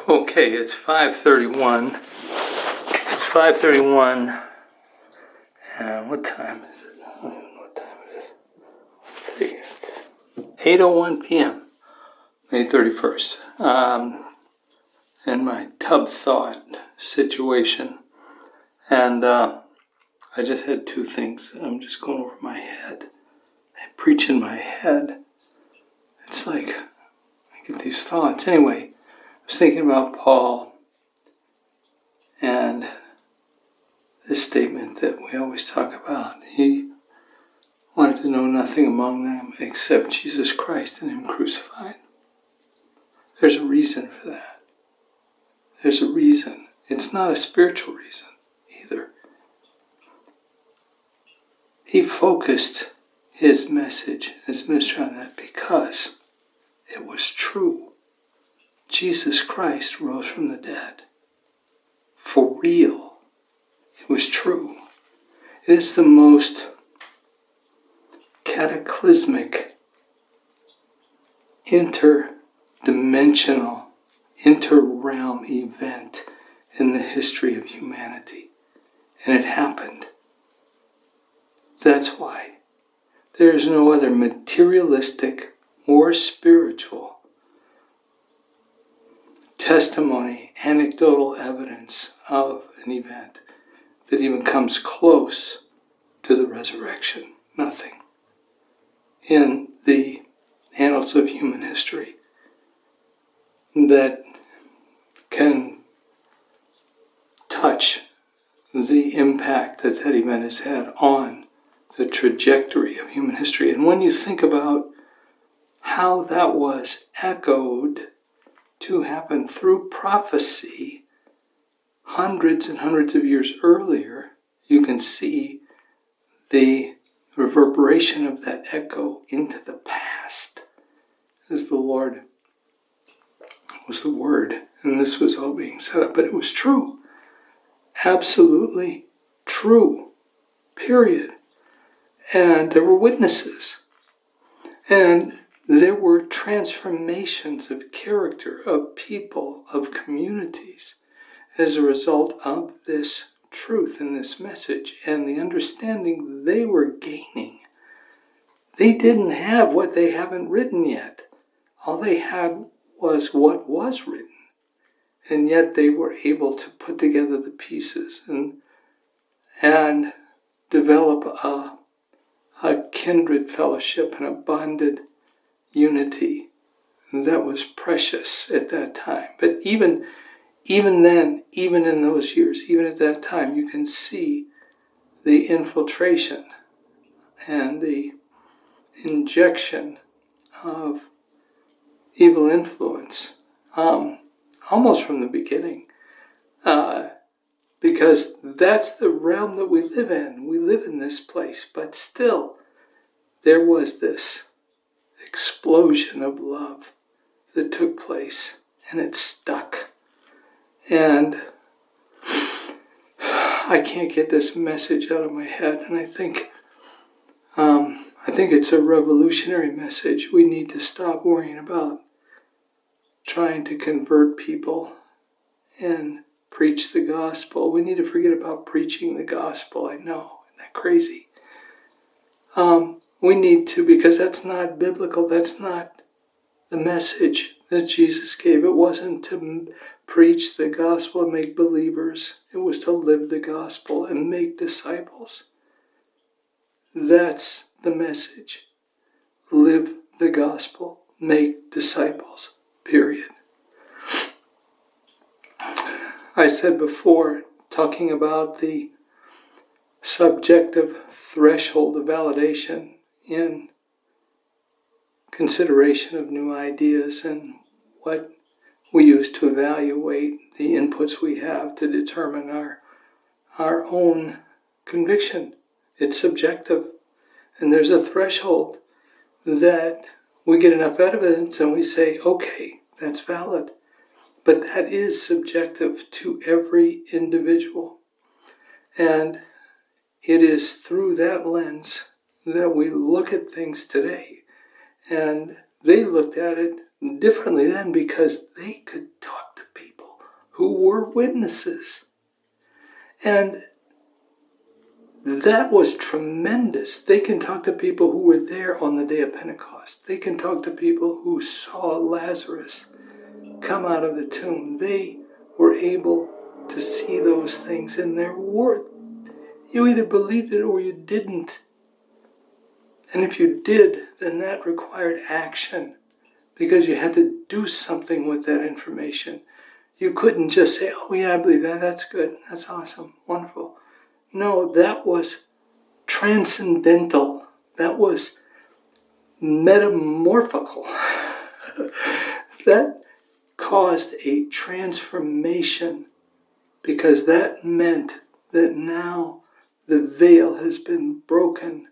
Okay, it's 5:31. It's 5:31. And what time is it? I don't even know what time it is. It's 8:01 p.m. May 31st. And my tub thought situation. And I just had two things. I'm just going over my head. I preach in my head. It's like I get these thoughts. Anyway, I was thinking about Paul and this statement that we always talk about. He wanted to know nothing among them except Jesus Christ and Him crucified. There's a reason for that. There's a reason. It's not a spiritual reason either. He focused his message, his ministry on that because it was true. Jesus Christ rose from the dead. For real. It was true. It is the most cataclysmic, interdimensional, inter-realm event in the history of humanity. And it happened. That's why. There is no other materialistic or spiritual testimony, anecdotal evidence of an event that even comes close to the resurrection. Nothing. In the annals of human history that can touch the impact that that event has had on the trajectory of human history. And when you think about how that was echoed to happen through prophecy hundreds and hundreds of years earlier, you can see the reverberation of that echo into the past as the Lord was the Word. And this was all being set up, but it was true. Absolutely true. Period. And there were witnesses. And there were transformations of character, of people, of communities as a result of this truth and this message and the understanding they were gaining. They didn't have what they haven't written yet. All they had was what was written. And yet they were able to put together the pieces and develop a kindred fellowship and a bonded unity that was precious at that time. But even then, even in those years, even at that time, you can see the infiltration and the injection of evil influence almost from the beginning. Because that's the realm that we live in. We live in this place, but still there was this explosion of love that took place, and it stuck. And I can't get this message out of my head, and I think it's a revolutionary message. We need to stop worrying about trying to convert people and preach the gospel. We need to forget about preaching the gospel. I know, isn't that crazy? We need to, because that's not biblical. That's not the message that Jesus gave. It wasn't to preach the gospel and make believers. It was to live the gospel and make disciples. That's the message. Live the gospel. Make disciples. Period. I said before, talking about the subjective threshold of validation in consideration of new ideas and what we use to evaluate the inputs we have to determine our own conviction. It's subjective. And there's a threshold that we get enough evidence and we say, okay, that's valid. But that is subjective to every individual. And it is through that lens that we look at things today. And they looked at it differently then because they could talk to people. who were witnesses. And that was tremendous. They can talk to people who were there on the day of Pentecost. They can talk to people who saw Lazarus come out of the tomb. They were able to see those things in their word. You either believed it or you didn't. And if you did, then that required action, because you had to do something with that information. You couldn't just say, oh yeah, I believe that, that's good, that's awesome, wonderful. No, that was transcendental. That was metamorphical. That caused a transformation, because that meant that now the veil has been broken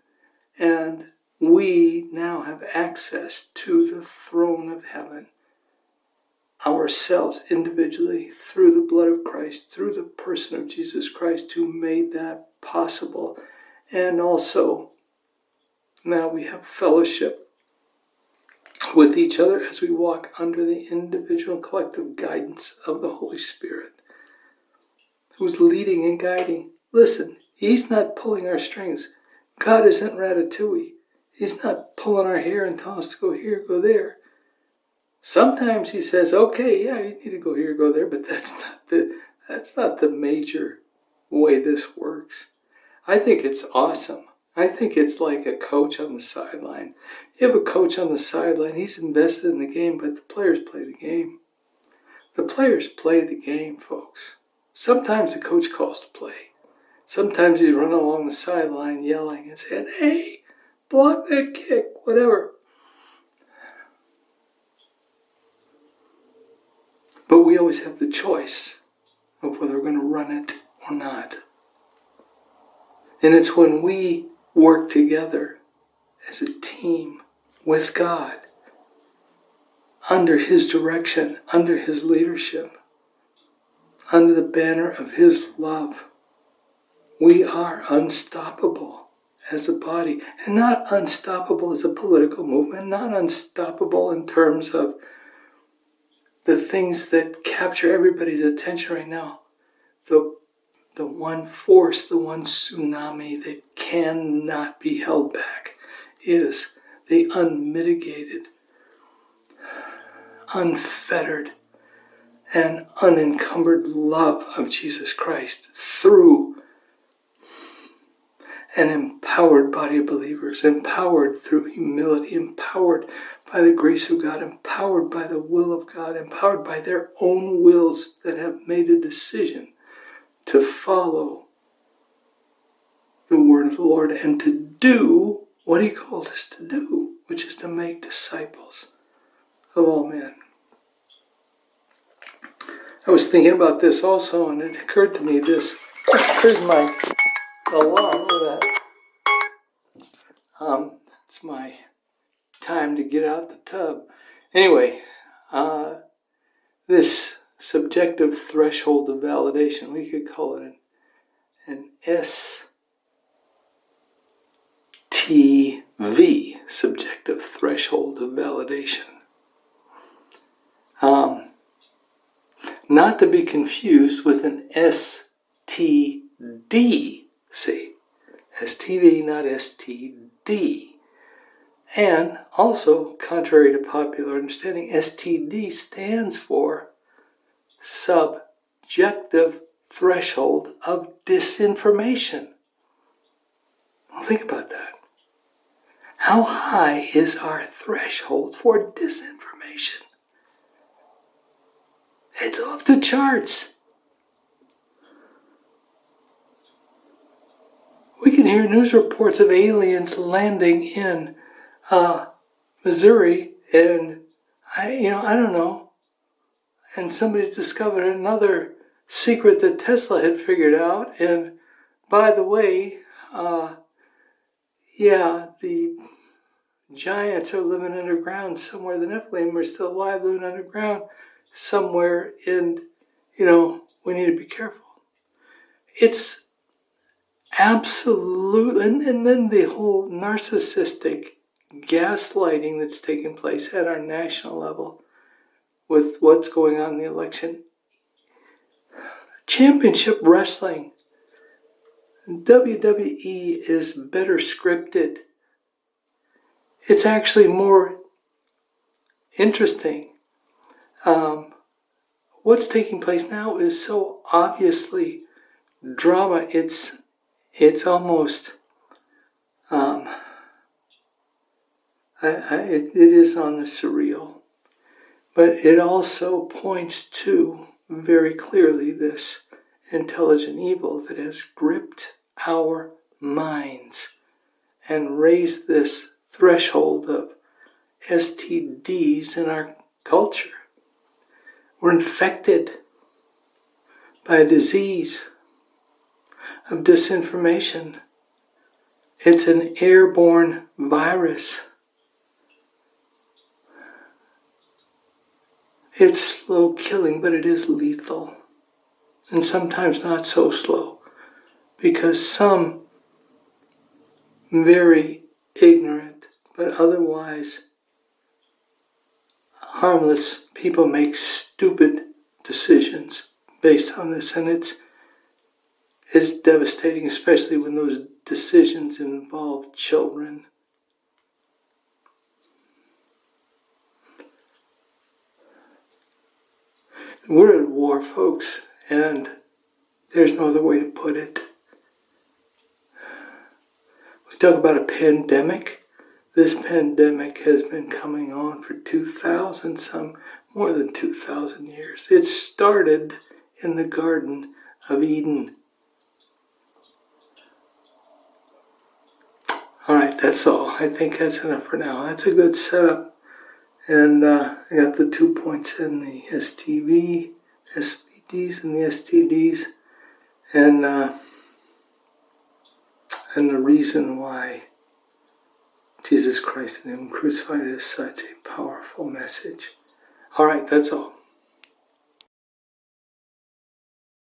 and we now have access to the throne of heaven ourselves individually through the blood of Christ, through the person of Jesus Christ who made that possible. And also now we have fellowship with each other as we walk under the individual and collective guidance of the Holy Spirit, who's leading and guiding. Listen, he's not pulling our strings. God isn't Ratatouille. He's not pulling our hair and telling us to go here, go there. Sometimes he says, okay, yeah, you need to go here, go there, but that's not the major way this works. I think it's awesome. I think it's like a coach on the sideline. You have a coach on the sideline, he's invested in the game, but the players play the game. The players play the game, folks. Sometimes the coach calls the play. Sometimes he's running along the sideline yelling and saying, hey, block that kick, whatever. But we always have the choice of whether we're going to run it or not. And it's when we work together as a team with God, under His direction, under His leadership, under the banner of His love, we are unstoppable as a body. And not unstoppable as a political movement, not unstoppable in terms of the things that capture everybody's attention right now. The one force, the one tsunami that cannot be held back is the unmitigated, unfettered, and unencumbered love of Jesus Christ through an empowered body of believers, empowered through humility, empowered by the grace of God, empowered by the will of God, empowered by their own wills that have made a decision to follow the word of the Lord and to do what He called us to do, which is to make disciples of all men. I was thinking about this also, and it occurred to me this. Here's my alarm. Look at that. It's my time to get out the tub. Anyway, this subjective threshold of validation, we could call it an STV, subjective threshold of validation. Not to be confused with an STD, see, STV, not STD. And also, contrary to popular understanding, STD stands for subjective threshold of disinformation. Well, think about that. How high is our threshold for disinformation? It's off the charts. We can hear news reports of aliens landing in Missouri, and I don't know. And somebody's discovered another secret that Tesla had figured out. And by the way, the giants are living underground somewhere. The Nephilim are still alive, living underground somewhere. And, we need to be careful. It's absolute. And then the whole narcissistic gaslighting that's taking place at our national level with what's going on in the election. Championship wrestling. WWE is better scripted. It's actually more interesting. What's taking place now is so obviously drama. It's almost it is on the surreal, but it also points to very clearly this intelligent evil that has gripped our minds and raised this threshold of STDs in our culture. We're infected by a disease of disinformation. It's an airborne virus. It's slow killing, but it is lethal. And sometimes not so slow, because some very ignorant, but otherwise harmless people make stupid decisions based on this, and it's devastating, especially when those decisions involve children. We're at war, folks, and there's no other way to put it. We talk about a pandemic. This pandemic has been coming on for more than 2,000 years. It started in the Garden of Eden. All right, that's all. I think that's enough for now. That's a good setup. And I got the 2 points in the STV, SVDs, and the STDs. And the reason why Jesus Christ and Him crucified is such a powerful message. All right, that's all.